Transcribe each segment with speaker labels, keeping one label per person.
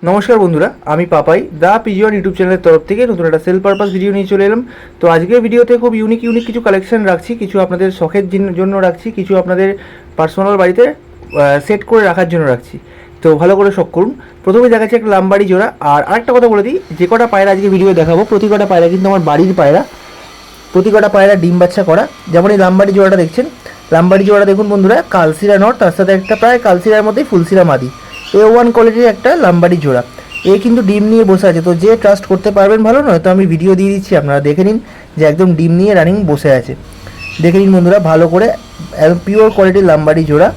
Speaker 1: নমস্কার বন্ধুরা, আমি পাপাই দা পিজিওন ইউটিউব চ্যানেলের তরফ থেকে নতুন একটা সেল পারপাস ভিডিও নিয়ে চলে এলাম। তো আজকের ভিডিওতে খুব ইউনিক কিছু কালেকশন রাখছি, কিছু আপনাদের শখের জন্য রাখছি, কিছু আপনাদের পার্সোনাল বাড়িতে সেট করে রাখার জন্য রাখছি। তো ভালো করে শখ করুন। প্রথমে দেখাচ্ছি একটা লামবাড়ি জোড়া। আর আরেকটা কথা বলে দিই, যে কটা পায়রা আজকে ভিডিও দেখাবো প্রতি কটা পায়রা কিন্তু আমার বাড়ির পায়রা, প্রতি কটা পায়রা ডিম বাচ্চা করা। যেমন এই লামবাড়ি জোড়াটা দেখছেন, লামবাড়ি জোড়াটা দেখুন বন্ধুরা, কালসিরা নর, তার সাথে একটা প্রায় কালসিরার মধ্যেই ফুলসিরা মাদি, A1 কোয়ালিটির একটা লামবাড়ি জোড়া। এ কিন্তু ডিম নিয়ে বসে আছে, তো যে ট্রাস্ট করতে পারবেন ভালো নয়, তো আমি ভিডিও দিয়ে দিচ্ছি, আপনারা দেখে নিন যে একদম ডিম নিয়ে রানিং বসে আছে। দেখে নিন বন্ধুরা ভালো করে, একদম পিওর কোয়ালিটির লামবাড়ি জোড়া,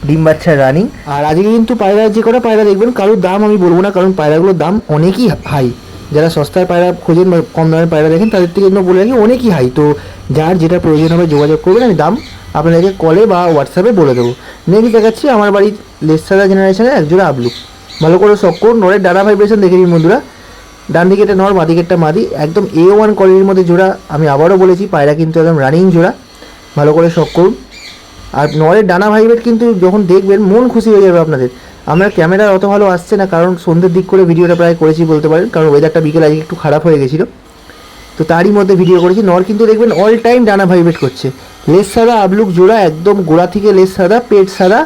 Speaker 1: ডিম বাচ্চা রানিং। আর আজকে কিন্তু পায়রা, যে কটা পায়রা দেখবেন কারোর দাম আমি বলবো না, কারণ পায়রাগুলোর দাম অনেকই হাই। যারা সস্তায় পায়রা খোঁজেন বা কম দামের পায়রা দেখেন তাদের থেকে জন্য বলে রাখি অনেকই হাই। তো যার যেটা প্রয়োজন হবে যোগাযোগ করবেন, আমি দাম আপনাদেরকে কলে বা হোয়াটসঅ্যাপে বলে দেবো। নেক্সট দেখাচ্ছি আমার বাড়ির লেসাদা জেনারেশনের একজোড়া আবলু। ভালো করে শখ করুন, নরের ডানা ভাইব্রেশন দেখে নিন বন্ধুরা, ডান দিকেরটা নর, বাঁ দিকেরটা মাদি, একদম A1 কোয়ালিটির মধ্যে জোড়া। আমি আবারও বলেছি পায়রা কিন্তু একদম রানিং জোড়া, ভালো করে শখ করুন। আর নরের ডানা ভাইব্রেট কিন্তু যখন দেখবেন মন খুশি হয়ে যাবে আপনাদের। আমার ক্যামেরা অত ভালো আসছে না, কারণ সন্ধ্যের দিক করে ভিডিওটা প্রায় করেছি বলতে পারেন, কারণ ওয়েদারটা বিকেল আজকে একটু খারাপ হয়ে গেছিলো, তো তারই মধ্যে ভিডিও করেছি। নর কিন্তু দেখবেন অল টাইম ডানা ভাইব্রেট করছে। লেস সাদা আবলুক জোড়া, একদম গোড়া থেকে লেস সাদা, পেট সাদা,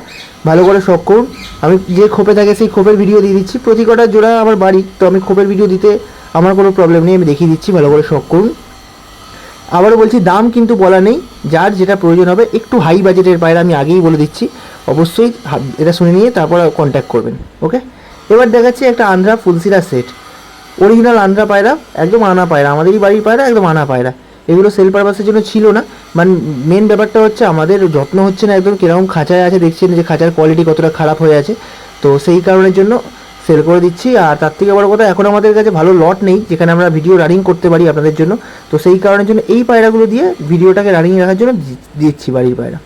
Speaker 1: ভালো করে শখ করুন। আমি যে খোপে থাকে সেই খোপের ভিডিও দিয়ে দিচ্ছি, প্রতি কটা জোড়া আমার বাড়ি, তো আমি খোপের ভিডিও দিতে আমার কোনো প্রবলেম নেই, আমি দেখিয়ে দিচ্ছি, ভালো করে শখ করুন। আবারও বলছি দাম কিন্তু বলা নেই, যার যেটা প্রয়োজন হবে। একটু হাই বাজেটের পায়রা আমি আগেই বলে দিচ্ছি, অবশ্যই এটা শুনে নিয়ে তারপর কন্ট্যাক্ট করবেন। ওকে, এবার দেখাচ্ছি একটা আন্ধ্রা ফুলসিরা সেট, অরিজিনাল আন্ধ্রা পায়রা, একদম আনা পায়রা, আমাদেরই বাড়ির পায়রা, একদম আনা পায়রা। এগুলো সেল পারপাসের জন্য ছিল না, মানে মেন ব্যাপারটা হচ্ছে আমাদের যত্ন হচ্ছে না, একদম কীরকম খাঁচায় আছে দেখছেন যে খাঁচার কোয়ালিটি কতটা খারাপ হয়ে আছে, তো সেই কারণের জন্য সেল করে দিচ্ছি। আর তার থেকে বড় কথা, এখন আমাদের কাছে ভালো লট নেই যেখানে আমরা ভিডিও রানিং করতে পারি আপনাদের জন্য, তো সেই কারণের জন্য এই পায়রাগুলো দিয়ে ভিডিওটাকে রানিং রাখার জন্য দিচ্ছি বাড়ির পায়রা।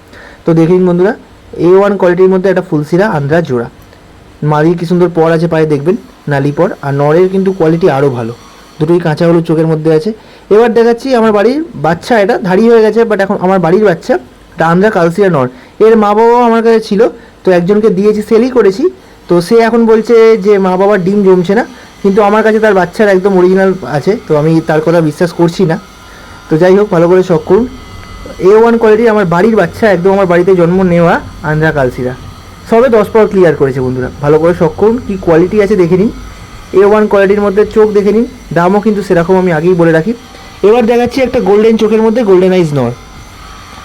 Speaker 1: তো দেখে নিন বন্ধুরা, A1 কোয়ালিটির মধ্যে একটা ফুলসিরা আন্ধ্রা জোড়া, মাদির কি সুন্দর পর আছে পায়ে দেখবেন, নালি পর। আর নরের কিন্তু কোয়ালিটি আরও ভালো, দুটোই কাঁচা হলুদ চোখের মধ্যে আছে। এবার দেখাচ্ছি আমার বাড়ির বাচ্চা, এটা ধাড়ি হয়ে গেছে বাট এখন আমার বাড়ির বাচ্চা, এটা আন্ধ্রা কালসিয়া নর। এর মা বাবাও আমার কাছে ছিল, তো একজনকে দিয়েছি, সেলই করেছি। তো সে এখন বলছে যে মা বাবার ডিম জমছে না, কিন্তু আমার কাছে তার বাচ্চার একদম অরিজিনাল আছে, তো আমি তার কথা বিশ্বাস করছি না। তো যাই হোক, ভালো করে শখ করুন। A1 কোয়ালিটির আমার বাড়ির বাচ্চা, একদম আমার বাড়িতে জন্ম নেওয়া আন্ধ্রা কালসিরা, সবে 10 পর ক্লিয়ার করেছে বন্ধুরা, ভালো করে শখ করুন। কী কোয়ালিটি আছে দেখে নিন, A1 কোয়ালিটির মধ্যে চোখ দেখে নিন, দামও কিন্তু সেরকম আমি আগেই বলে রাখি। এবার দেখাচ্ছি একটা গোল্ডেন চোখের মধ্যে গোল্ডেন আইজ নর,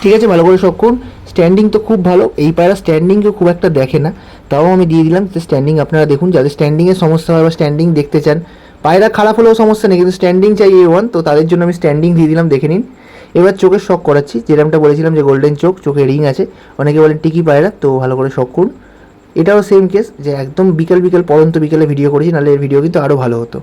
Speaker 1: ঠিক আছে, ভালো করে শখ করুন। স্ট্যান্ডিং তো খুব ভালো, এই পায়রা স্ট্যান্ডিংকে খুব একটা দেখে না, তাও আমি দিয়ে দিলাম। তো স্ট্যান্ডিং আপনারা দেখুন, যাদের স্ট্যান্ডিংয়ের সমস্যা হয় বা স্ট্যান্ডিং দেখতে চান, পায়রা খারাপ হলেও সমস্যা নেই কিন্তু স্ট্যান্ডিং চাই A1, তো তাদের জন্য আমি স্ট্যান্ডিং দিয়ে দিলাম, দেখে নিন। এবার চোখের শখ করাচ্ছি, যেরকমটা বলেছিলাম যে গোল্ডেন চোখ, চোখে রিং আছে, অনেকে বলেন টিকি পায়রা, তো ভালো করে শখ করুন। এটাও সেম কেস, যে একদম বিকেল পরন্ত বিকেলে ভিডিও করেছি, নাহলে এর ভিডিও কিন্তু আরও ভালো হতো।